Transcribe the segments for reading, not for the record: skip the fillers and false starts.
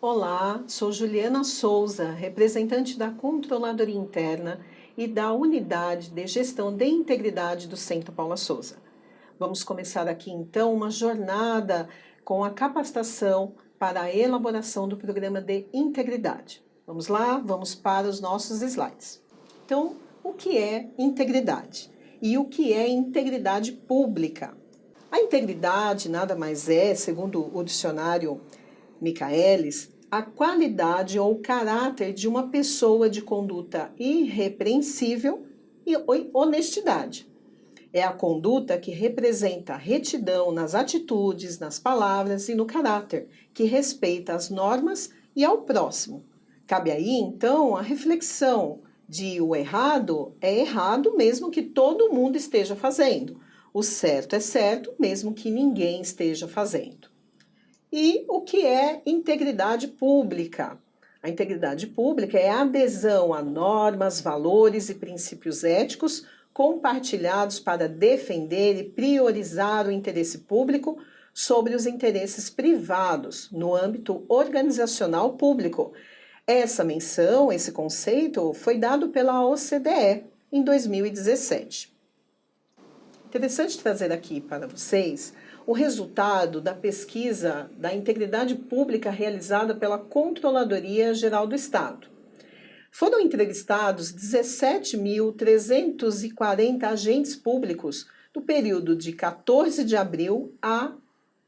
Olá, sou Juliana Souza, representante da Controladoria Interna e da Unidade de Gestão de Integridade do Centro Paula Souza. Vamos começar aqui então uma jornada com a capacitação para a elaboração do programa de integridade. Vamos lá, vamos para os nossos slides. Então, o que é integridade? E o que é integridade pública? A integridade nada mais é, segundo o dicionário Michaelis, a qualidade ou caráter de uma pessoa de conduta irrepreensível e honestidade. É a conduta que representa retidão nas atitudes, nas palavras e no caráter, que respeita as normas e ao próximo. Cabe aí, então, a reflexão de o errado é errado mesmo que todo mundo esteja fazendo. O certo é certo mesmo que ninguém esteja fazendo. E o que é integridade pública? A integridade pública é a adesão a normas, valores e princípios éticos compartilhados para defender e priorizar o interesse público sobre os interesses privados no âmbito organizacional público. Essa menção, esse conceito, foi dado pela OCDE em 2017. Interessante trazer aqui para vocês o resultado da pesquisa da integridade pública realizada pela Controladoria Geral do Estado. Foram entrevistados 17.340 agentes públicos no período de 14 de abril a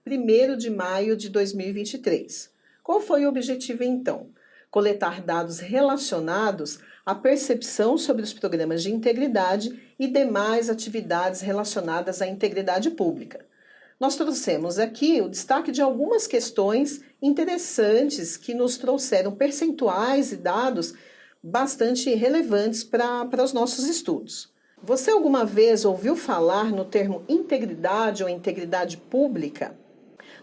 1º de maio de 2023. Qual foi o objetivo, então? Coletar dados relacionados à percepção sobre os programas de integridade e demais atividades relacionadas à integridade pública. Nós trouxemos aqui o destaque de algumas questões interessantes que nos trouxeram percentuais e dados bastante relevantes para os nossos estudos. Você alguma vez ouviu falar no termo integridade ou integridade pública?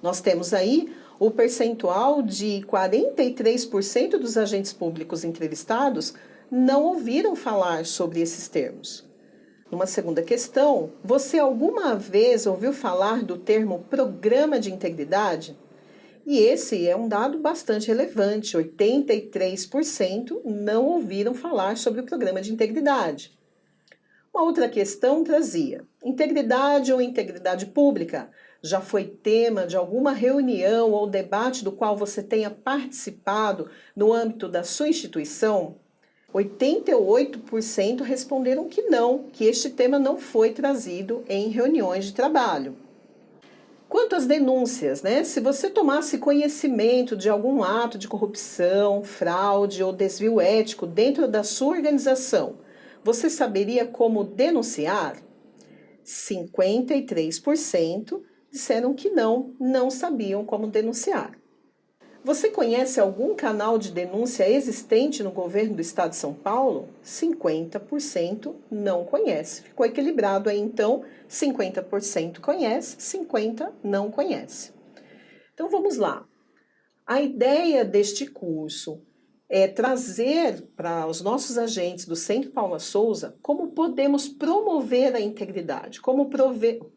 Nós temos aí o percentual de 43% dos agentes públicos entrevistados não ouviram falar sobre esses termos. Numa segunda questão, você alguma vez ouviu falar do termo programa de integridade? E esse é um dado bastante relevante, 83% não ouviram falar sobre o programa de integridade. Uma outra questão trazia: integridade ou integridade pública já foi tema de alguma reunião ou debate do qual você tenha participado no âmbito da sua instituição? 88% responderam que não, que este tema não foi trazido em reuniões de trabalho. Quanto às denúncias, se você tomasse conhecimento de algum ato de corrupção, fraude ou desvio ético dentro da sua organização, você saberia como denunciar? 53% disseram que não sabiam como denunciar. Você conhece algum canal de denúncia existente no governo do estado de São Paulo? 50% não conhece. Ficou equilibrado aí, então, 50% conhece, 50% não conhece. Então, vamos lá. A ideia deste curso é trazer para os nossos agentes do Centro Paula Souza como podemos promover a integridade, como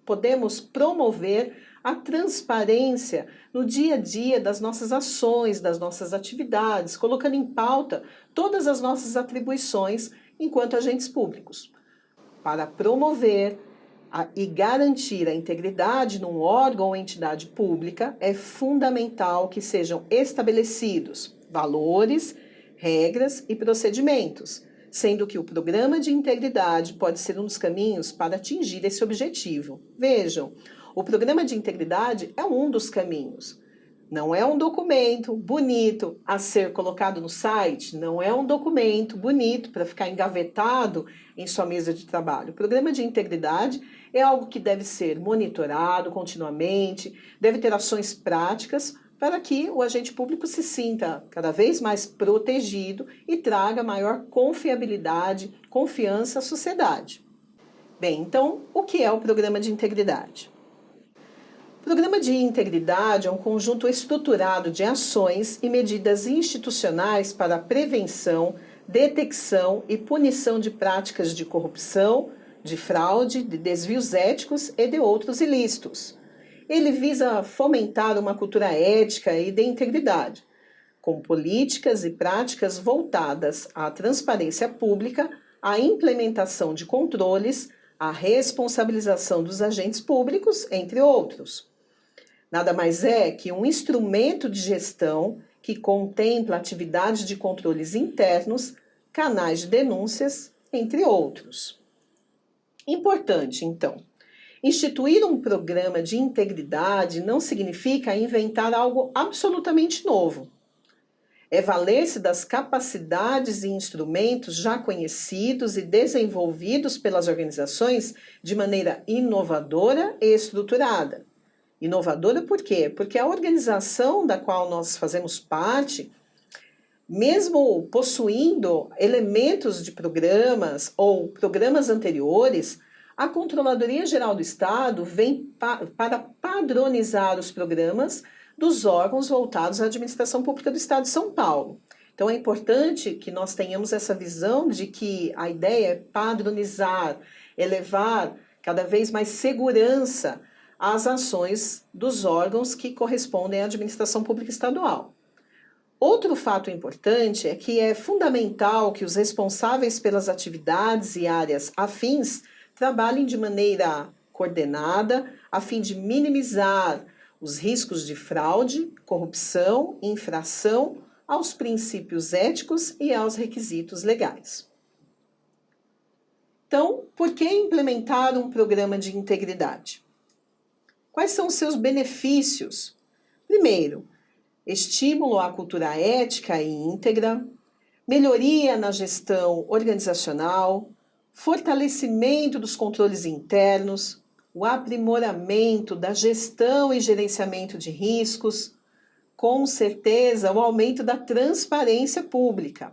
podemos promover a transparência no dia a dia das nossas ações, das nossas atividades, colocando em pauta todas as nossas atribuições enquanto agentes públicos. Para promover e garantir a integridade num órgão ou entidade pública, é fundamental que sejam estabelecidos valores, regras e procedimentos, sendo que o programa de integridade pode ser um dos caminhos para atingir esse objetivo. Vejam, o programa de integridade é um dos caminhos. Não é um documento bonito a ser colocado no site, não é um documento bonito para ficar engavetado em sua mesa de trabalho. O programa de integridade é algo que deve ser monitorado continuamente, deve ter ações práticas para que o agente público se sinta cada vez mais protegido e traga maior confiabilidade, confiança à sociedade. Bem, então, o que é o programa de integridade? O programa de integridade é um conjunto estruturado de ações e medidas institucionais para a prevenção, detecção e punição de práticas de corrupção, de fraude, de desvios éticos e de outros ilícitos. Ele visa fomentar uma cultura ética e de integridade, com políticas e práticas voltadas à transparência pública, à implementação de controles, à responsabilização dos agentes públicos, entre outros. Nada mais é que um instrumento de gestão que contempla atividades de controles internos, canais de denúncias, entre outros. Importante, então, instituir um programa de integridade não significa inventar algo absolutamente novo. É valer-se das capacidades e instrumentos já conhecidos e desenvolvidos pelas organizações de maneira inovadora e estruturada. Inovadora por quê? Porque a organização da qual nós fazemos parte, mesmo possuindo elementos de programas ou programas anteriores, a Controladoria Geral do Estado vem para padronizar os programas dos órgãos voltados à administração pública do Estado de São Paulo. Então é importante que nós tenhamos essa visão de que a ideia é padronizar, elevar cada vez mais segurança às ações dos órgãos que correspondem à administração pública estadual. Outro fato importante é que é fundamental que os responsáveis pelas atividades e áreas afins trabalhem de maneira coordenada, a fim de minimizar os riscos de fraude, corrupção e infração aos princípios éticos e aos requisitos legais. Então, por que implementar um programa de integridade? Quais são os seus benefícios? Primeiro, estímulo à cultura ética e íntegra, melhoria na gestão organizacional, fortalecimento dos controles internos, o aprimoramento da gestão e gerenciamento de riscos, com certeza o aumento da transparência pública,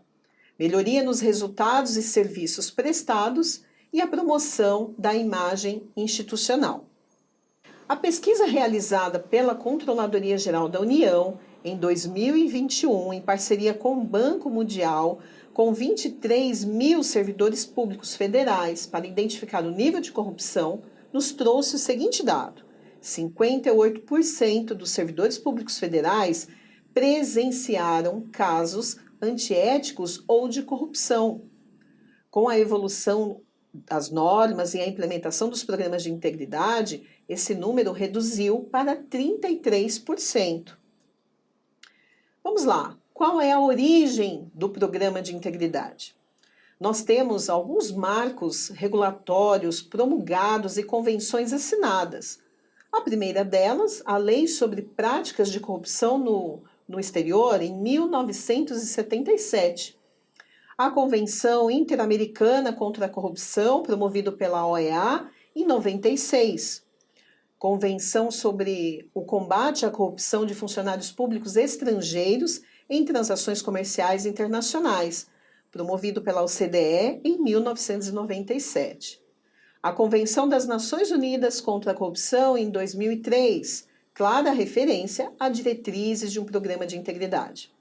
melhoria nos resultados e serviços prestados e a promoção da imagem institucional. A pesquisa realizada pela Controladoria Geral da União em 2021, em parceria com o Banco Mundial, com 23 mil servidores públicos federais para identificar o nível de corrupção, nos trouxe o seguinte dado: 58% dos servidores públicos federais presenciaram casos antiéticos ou de corrupção. Com a evolução das normas e a implementação dos programas de integridade, esse número reduziu para 33%. Vamos lá, qual é a origem do programa de integridade? Nós temos alguns marcos regulatórios promulgados e convenções assinadas. A primeira delas, a Lei sobre Práticas de Corrupção no Exterior, em 1977. A Convenção Interamericana contra a Corrupção, promovida pela OEA, em 96. Convenção sobre o combate à corrupção de funcionários públicos estrangeiros em transações comerciais internacionais, promovido pela OCDE em 1997. A Convenção das Nações Unidas contra a Corrupção em 2003, clara referência a diretrizes de um programa de integridade.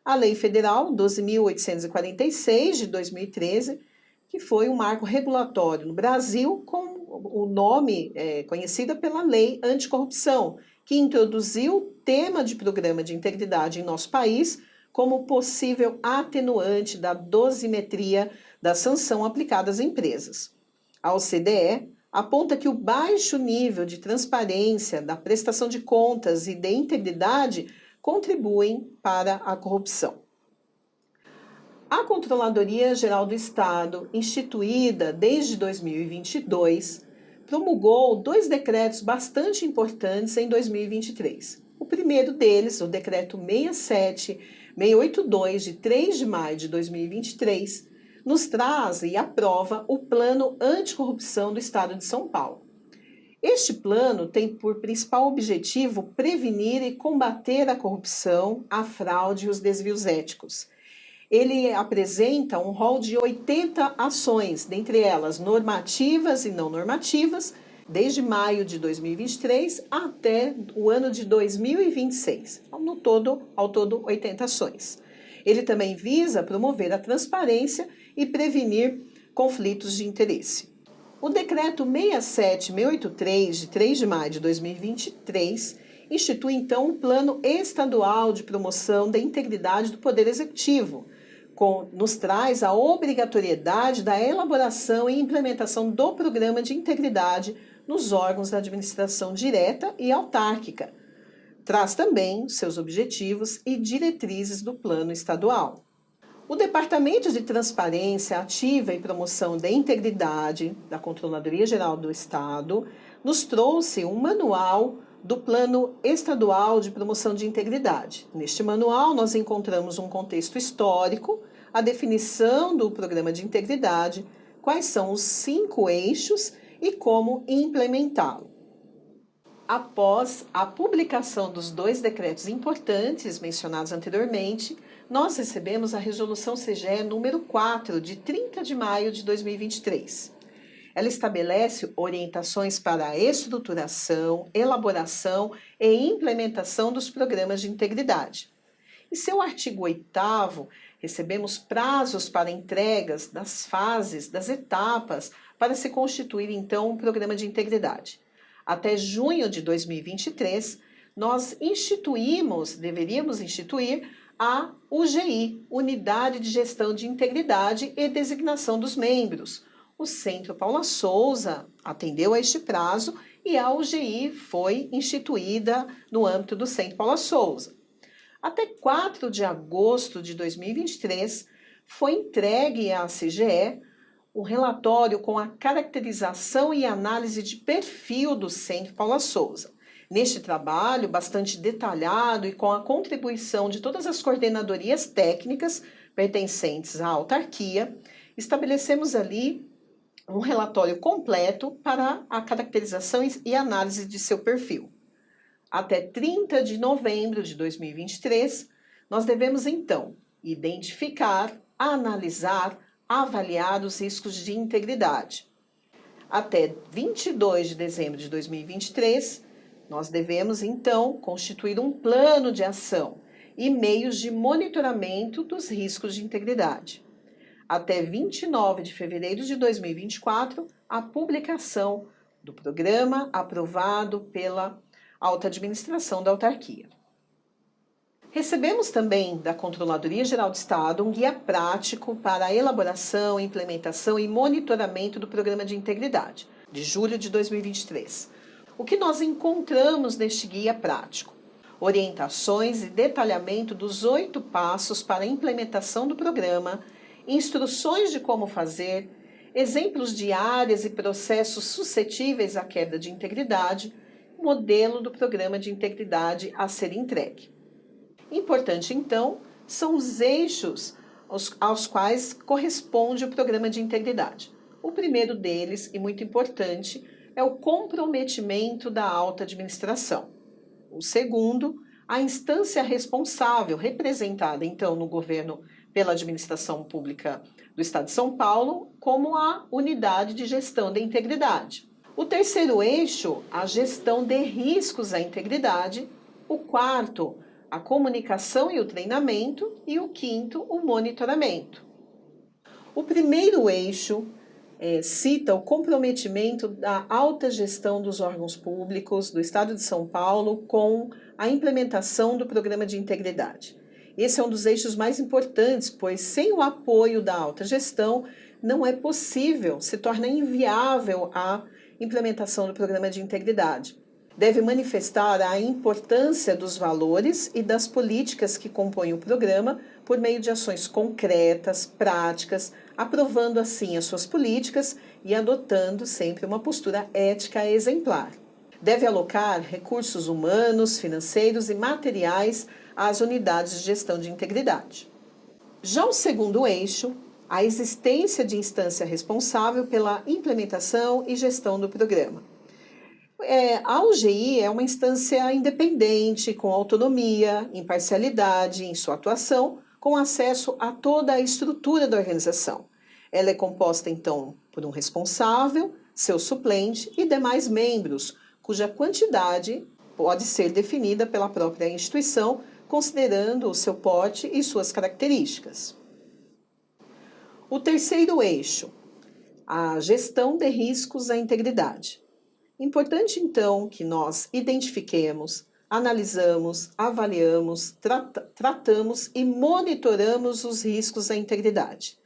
A Lei Federal 12.846 de 2013, que foi um marco regulatório no Brasil com o nome conhecida pela Lei Anticorrupção, que introduziu o tema de programa de integridade em nosso país como possível atenuante da dosimetria da sanção aplicada às empresas. A OCDE aponta que o baixo nível de transparência da prestação de contas e de integridade contribuem para a corrupção. A Controladoria Geral do Estado, instituída desde 2022, promulgou 2 decretos bastante importantes em 2023. O primeiro deles, o Decreto 67682, de 3 de maio de 2023, nos traz e aprova o Plano Anticorrupção do Estado de São Paulo. Este plano tem por principal objetivo prevenir e combater a corrupção, a fraude e os desvios éticos. Ele apresenta um rol de 80 ações, dentre elas normativas e não normativas, desde maio de 2023 até o ano de 2026. Ao todo 80 ações. Ele também visa promover a transparência e prevenir conflitos de interesse. O Decreto 67683, de 3 de maio de 2023, institui então um plano estadual de promoção da integridade do Poder Executivo, nos traz a obrigatoriedade da elaboração e implementação do programa de integridade nos órgãos da administração direta e autárquica. Traz também seus objetivos e diretrizes do plano estadual. O Departamento de Transparência Ativa e Promoção da Integridade da Controladoria Geral do Estado nos trouxe um manual do Plano Estadual de Promoção de Integridade. Neste manual, nós encontramos um contexto histórico, a definição do programa de integridade, quais são os 5 eixos e como implementá-lo. Após a publicação dos 2 decretos importantes mencionados anteriormente, nós recebemos a Resolução CGE número 4, de 30 de maio de 2023. Ela estabelece orientações para a estruturação, elaboração e implementação dos programas de integridade. Em seu artigo 8º, recebemos prazos para entregas das fases, das etapas, para se constituir então um programa de integridade. Até junho de 2023, nós deveríamos instituir a UGI, Unidade de Gestão de Integridade e Designação dos Membros. O Centro Paula Souza atendeu a este prazo e a UGI foi instituída no âmbito do Centro Paula Souza. Até 4 de agosto de 2023, foi entregue à CGE o relatório com a caracterização e análise de perfil do Centro Paula Souza. Neste trabalho, bastante detalhado e com a contribuição de todas as coordenadorias técnicas pertencentes à autarquia, estabelecemos ali um relatório completo para a caracterização e análise de seu perfil. Até 30 de novembro de 2023, nós devemos então identificar, analisar, avaliar os riscos de integridade. Até 22 de dezembro de 2023, nós devemos então constituir um plano de ação e meios de monitoramento dos riscos de integridade. Até 29 de fevereiro de 2024, a publicação do programa aprovado pela alta administração da autarquia. Recebemos também da Controladoria Geral do Estado um guia prático para a elaboração, implementação e monitoramento do programa de integridade, de julho de 2023. O que nós encontramos neste guia prático? Orientações e detalhamento dos 8 passos para a implementação do programa, instruções de como fazer, exemplos de áreas e processos suscetíveis à quebra de integridade, modelo do programa de integridade a ser entregue. Importante, então, são os eixos aos quais corresponde o programa de integridade. O primeiro deles, e muito importante, é o comprometimento da alta administração. O segundo, a instância responsável, representada, então, no governo pela administração pública do Estado de São Paulo, como a unidade de gestão da integridade. O terceiro eixo, a gestão de riscos à integridade. O quarto, a comunicação e o treinamento. E o quinto, o monitoramento. O primeiro eixo cita o comprometimento da alta gestão dos órgãos públicos do Estado de São Paulo com a implementação do programa de integridade. Esse é um dos eixos mais importantes, pois sem o apoio da alta gestão, não é possível, se torna inviável a implementação do programa de integridade. Deve manifestar a importância dos valores e das políticas que compõem o programa por meio de ações concretas, práticas, aprovando assim as suas políticas e adotando sempre uma postura ética exemplar. Deve alocar recursos humanos, financeiros e materiais às unidades de gestão de integridade. Já o segundo eixo, a existência de instância responsável pela implementação e gestão do programa. A UGI é uma instância independente, com autonomia, imparcialidade em sua atuação, com acesso a toda a estrutura da organização. Ela é composta, então, por um responsável, seu suplente e demais membros, cuja quantidade pode ser definida pela própria instituição, considerando o seu porte e suas características. O terceiro eixo, a gestão de riscos à integridade. Importante, então, que nós identifiquemos, analisamos, avaliamos, tratamos e monitoramos os riscos à integridade.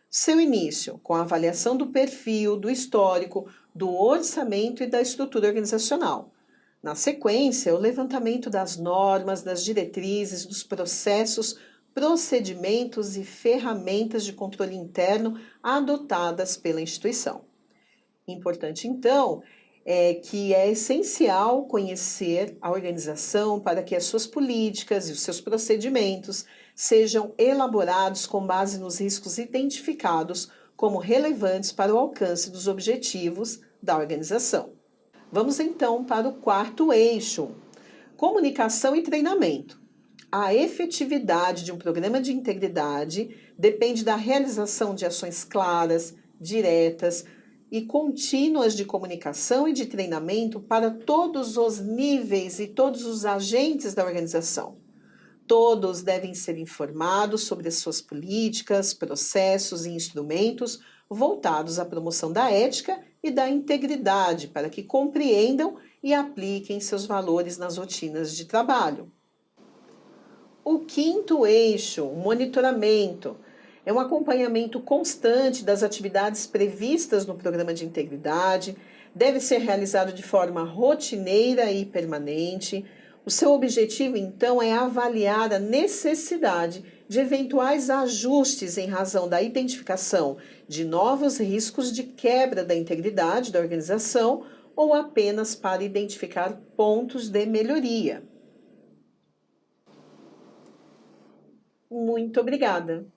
Seu início, com a avaliação do perfil, do histórico, do orçamento e da estrutura organizacional. Na sequência, o levantamento das normas, das diretrizes, dos processos, procedimentos e ferramentas de controle interno adotadas pela instituição. Importante, então, é que é essencial conhecer a organização para que as suas políticas e os seus procedimentos sejam elaborados com base nos riscos identificados como relevantes para o alcance dos objetivos da organização. Vamos então para o quarto eixo: comunicação e treinamento. A efetividade de um programa de integridade depende da realização de ações claras, diretas e contínuas de comunicação e de treinamento para todos os níveis e todos os agentes da organização. Todos devem ser informados sobre as suas políticas, processos e instrumentos voltados à promoção da ética e da integridade, para que compreendam e apliquem seus valores nas rotinas de trabalho. O quinto eixo, o monitoramento, é um acompanhamento constante das atividades previstas no programa de integridade, deve ser realizado de forma rotineira e permanente. O seu objetivo, então, é avaliar a necessidade de eventuais ajustes em razão da identificação de novos riscos de quebra da integridade da organização ou apenas para identificar pontos de melhoria. Muito obrigada!